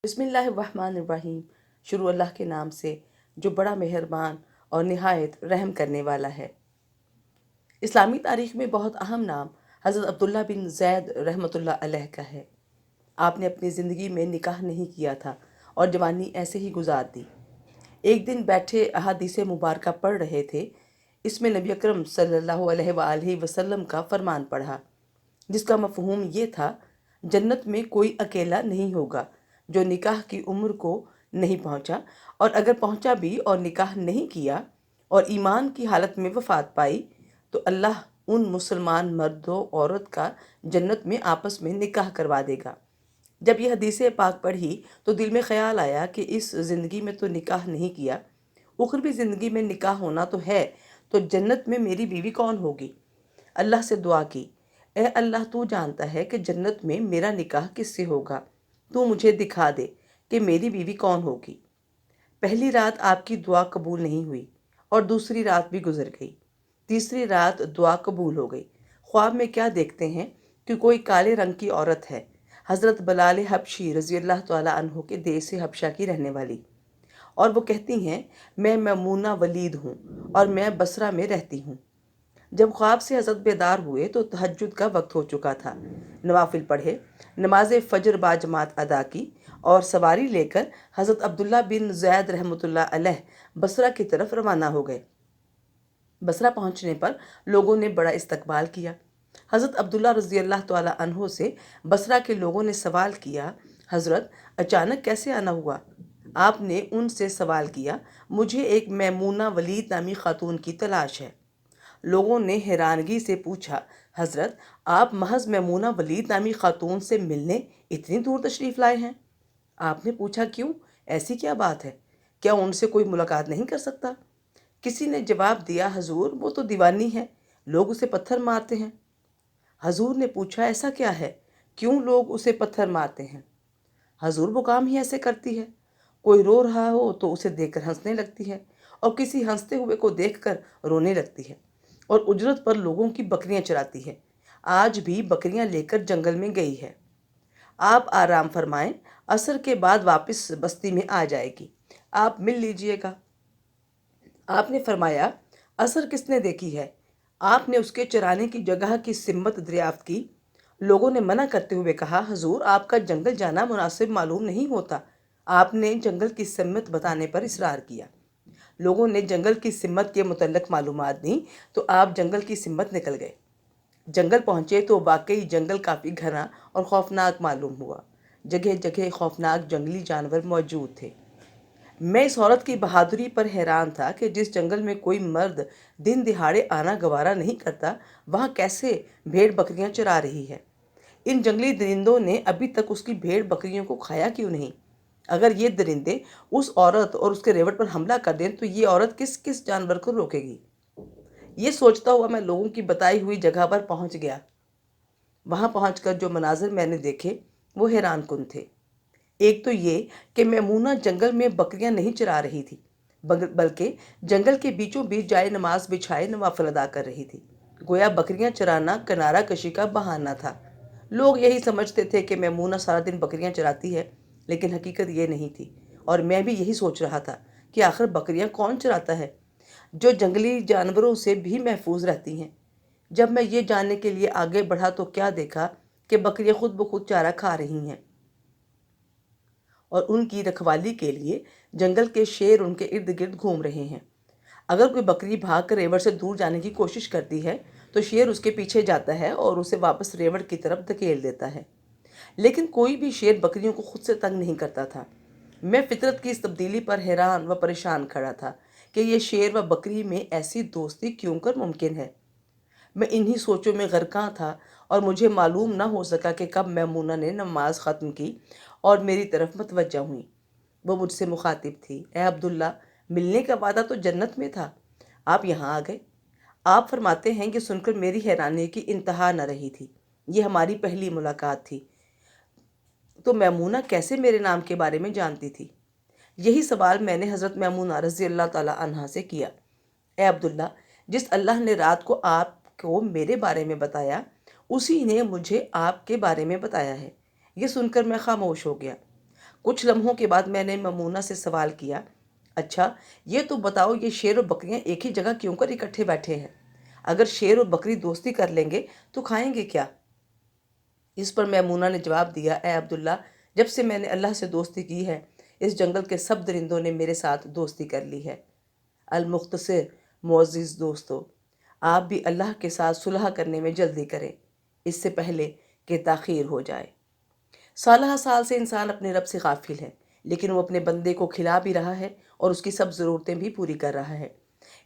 بسم اللہ الرحمن الرحیم۔ شروع اللہ کے نام سے جو بڑا مہربان اور نہایت رحم کرنے والا ہے۔ اسلامی تاریخ میں بہت اہم نام حضرت عبداللہ بن زید رحمۃ اللہ علیہ کا ہے۔ آپ نے اپنی زندگی میں نکاح نہیں کیا تھا اور جوانی ایسے ہی گزار دی۔ ایک دن بیٹھے احادیث مبارکہ پڑھ رہے تھے، اس میں نبی اکرم صلی اللہ علیہ وآلہ وسلم کا فرمان پڑھا، جس کا مفہوم یہ تھا: جنت میں کوئی اکیلا نہیں ہوگا جو نکاح کی عمر کو نہیں پہنچا، اور اگر پہنچا بھی اور نکاح نہیں کیا اور ایمان کی حالت میں وفات پائی تو اللہ ان مسلمان مرد و عورت کا جنت میں آپس میں نکاح کروا دے گا۔ جب یہ حدیث پاک پڑھی تو دل میں خیال آیا کہ اس زندگی میں تو نکاح نہیں کیا، اخروی زندگی میں نکاح ہونا تو ہے، تو جنت میں میری بیوی کون ہوگی؟ اللہ سے دعا کی، اے اللہ، تو جانتا ہے کہ جنت میں میرا نکاح کس سے ہوگا، تو مجھے دکھا دے کہ میری بیوی کون ہوگی۔ پہلی رات آپ کی دعا قبول نہیں ہوئی اور دوسری رات بھی گزر گئی۔ تیسری رات دعا قبول ہو گئی۔ خواب میں کیا دیکھتے ہیں کہ کوئی کالے رنگ کی عورت ہے، حضرت بلال حبشی رضی اللہ تعالیٰ عنہ کے دیس حبشہ کی رہنے والی، اور وہ کہتی ہیں، میں میمونہ ولید ہوں اور میں بصرہ میں رہتی ہوں۔ جب خواب سے حضرت بیدار ہوئے تو تہجد کا وقت ہو چکا تھا۔ نوافل پڑھے، نماز فجر باجماعت ادا کی اور سواری لے کر حضرت عبداللہ بن زید رحمۃ اللہ علیہ بصرہ کی طرف روانہ ہو گئے۔ بصرہ پہنچنے پر لوگوں نے بڑا استقبال کیا۔ حضرت عبداللہ رضی اللہ تعالیٰ عنہ سے بصرہ کے لوگوں نے سوال کیا، حضرت اچانک کیسے آنا ہوا؟ آپ نے ان سے سوال کیا، مجھے ایک میمونہ ولید نامی خاتون کی تلاش ہے۔ لوگوں نے حیرانگی سے پوچھا، حضرت آپ محض میمونہ ولید نامی خاتون سے ملنے اتنی دور تشریف لائے ہیں؟ آپ نے پوچھا، کیوں؟ ایسی کیا بات ہے؟ کیا ان سے کوئی ملاقات نہیں کر سکتا؟ کسی نے جواب دیا، حضور وہ تو دیوانی ہے، لوگ اسے پتھر مارتے ہیں۔ حضور نے پوچھا، ایسا کیا ہے؟ کیوں لوگ اسے پتھر مارتے ہیں؟ حضور وہ کام ہی ایسے کرتی ہے، کوئی رو رہا ہو تو اسے دیکھ کر ہنسنے لگتی ہے، اور کسی ہنستے ہوئے کو دیکھ کر رونے لگتی ہے، اور اجرت پر لوگوں کی بکریاں چراتی ہے۔ آج بھی بکریاں لے کر جنگل میں گئی ہے۔ آپ آرام فرمائیں، عصر کے بعد واپس بستی میں آ جائے گی، آپ مل لیجئے گا۔ آپ نے فرمایا، عصر کس نے دیکھی ہے؟ آپ نے اس کے چرانے کی جگہ کی سمت دریافت کی؟ لوگوں نے منع کرتے ہوئے کہا، حضور آپ کا جنگل جانا مناسب معلوم نہیں ہوتا۔ آپ نے جنگل کی سمت بتانے پر اصرار کیا۔ لوگوں نے جنگل کی سمت کے متعلق معلومات دیں تو آپ جنگل کی سمت نکل گئے۔ جنگل پہنچے تو واقعی جنگل کافی گھنا اور خوفناک معلوم ہوا۔ جگہ جگہ خوفناک جنگلی جانور موجود تھے۔ میں اس عورت کی بہادری پر حیران تھا کہ جس جنگل میں کوئی مرد دن دہاڑے آنا گوارا نہیں کرتا، وہاں کیسے بھیڑ بکریاں چرا رہی ہے۔ ان جنگلی درندوں نے ابھی تک اس کی بھیڑ بکریوں کو کھایا کیوں نہیں؟ اگر یہ درندے اس عورت اور اس کے ریوڑ پر حملہ کر دیں تو یہ عورت کس کس جانور کو روکے گی؟ یہ سوچتا ہوا میں لوگوں کی بتائی ہوئی جگہ پر پہنچ گیا۔ وہاں پہنچ کر جو مناظر میں نے دیکھے وہ حیران کن تھے۔ ایک تو یہ کہ میمونہ جنگل میں بکریاں نہیں چرا رہی تھی، بلکہ جنگل کے بیچوں بیچ جائے نماز بچھائے نوافل ادا کر رہی تھی۔ گویا بکریاں چرانا کنارہ کشی کا بہانہ تھا۔ لوگ یہی سمجھتے تھے کہ میمونہ سارا دن بکریاں چراتی ہے، لیکن حقیقت یہ نہیں تھی، اور میں بھی یہی سوچ رہا تھا کہ آخر بکریاں کون چراتا ہے جو جنگلی جانوروں سے بھی محفوظ رہتی ہیں۔ جب میں یہ جاننے کے لیے آگے بڑھا تو کیا دیکھا کہ بکریاں خود بخود چارہ کھا رہی ہیں، اور ان کی رکھوالی کے لیے جنگل کے شیر ان کے ارد گرد گھوم رہے ہیں۔ اگر کوئی بکری بھاگ کر ریوڑ سے دور جانے کی کوشش کرتی ہے تو شیر اس کے پیچھے جاتا ہے اور اسے واپس ریوڑ کی طرف دھکیل دیتا ہے، لیکن کوئی بھی شیر بکریوں کو خود سے تنگ نہیں کرتا تھا۔ میں فطرت کی اس تبدیلی پر حیران و پریشان کھڑا تھا کہ یہ شیر و بکری میں ایسی دوستی کیوں کر ممکن ہے۔ میں انہی سوچوں میں غرقاں تھا اور مجھے معلوم نہ ہو سکا کہ کب میمونہ نے نماز ختم کی اور میری طرف متوجہ ہوئیں۔ وہ مجھ سے مخاطب تھی، اے عبداللہ، ملنے کا وعدہ تو جنت میں تھا، آپ یہاں آ گئے۔ آپ فرماتے ہیں کہ سن کر میری حیرانی کی انتہا نہ رہی تھی۔ یہ ہماری پہلی ملاقات تھی، تو میمونہ کیسے میرے نام کے بارے میں جانتی تھی؟ یہی سوال میں نے حضرت میمونہ رضی اللہ تعالیٰ عنہا سے کیا۔ اے عبداللہ، جس اللہ نے رات کو آپ کو میرے بارے میں بتایا، اسی نے مجھے آپ کے بارے میں بتایا ہے۔ یہ سن کر میں خاموش ہو گیا۔ کچھ لمحوں کے بعد میں نے ممونہ سے سوال کیا، اچھا یہ تو بتاؤ یہ شیر اور بکریاں ایک ہی جگہ کیوں کر اکٹھے بیٹھے ہیں؟ اگر شیر اور بکری دوستی کر لیں گے تو کھائیں گے کیا؟ اس پر میمونہ نے جواب دیا، اے عبداللہ، جب سے میں نے اللہ سے دوستی کی ہے اس جنگل کے سب درندوں نے میرے ساتھ دوستی کر لی ہے۔ المختصر، معزز دوستو، آپ بھی اللہ کے ساتھ صلح کرنے میں جلدی کریں اس سے پہلے کہ تاخیر ہو جائے۔ سالہ سال سے انسان اپنے رب سے غافل ہے، لیکن وہ اپنے بندے کو کھلا بھی رہا ہے اور اس کی سب ضرورتیں بھی پوری کر رہا ہے۔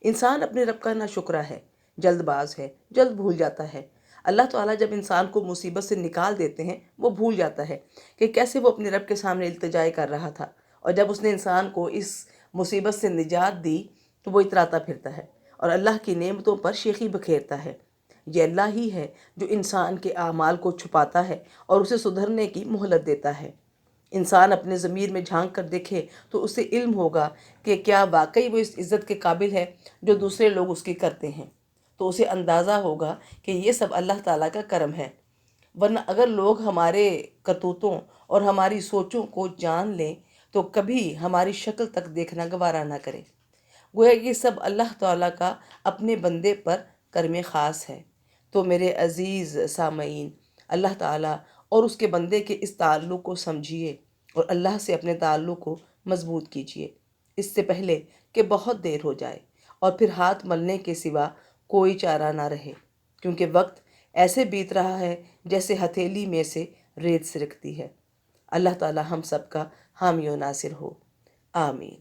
انسان اپنے رب کا ناشکرا ہے، جلد باز ہے، جلد بھول جاتا ہے۔ اللہ تعالیٰ جب انسان کو مصیبت سے نکال دیتے ہیں وہ بھول جاتا ہے کہ کیسے وہ اپنے رب کے سامنے التجا کر رہا تھا، اور جب اس نے انسان کو اس مصیبت سے نجات دی تو وہ اتراتا پھرتا ہے اور اللہ کی نعمتوں پر شیخی بکھیرتا ہے۔ یہ اللہ ہی ہے جو انسان کے اعمال کو چھپاتا ہے اور اسے سدھرنے کی مہلت دیتا ہے۔ انسان اپنے ضمیر میں جھانک کر دیکھے تو اسے علم ہوگا کہ کیا واقعی وہ اس عزت کے قابل ہے جو دوسرے لوگ اس کی کرتے ہیں، تو اسے اندازہ ہوگا کہ یہ سب اللہ تعالیٰ کا کرم ہے۔ ورنہ اگر لوگ ہمارے کرتوتوں اور ہماری سوچوں کو جان لیں تو کبھی ہماری شکل تک دیکھنا گوارا نہ کریں۔ گویا یہ سب اللہ تعالیٰ کا اپنے بندے پر کرم خاص ہے۔ تو میرے عزیز سامعین، اللہ تعالیٰ اور اس کے بندے کے اس تعلق کو سمجھیے اور اللہ سے اپنے تعلق کو مضبوط کیجیے اس سے پہلے کہ بہت دیر ہو جائے اور پھر ہاتھ ملنے کے سوا کوئی چارہ نہ رہے، کیونکہ وقت ایسے بیت رہا ہے جیسے ہتھیلی میں سے ریت سرکتی ہے۔ اللہ تعالیٰ ہم سب کا حامی و ناصر ہو، آمین۔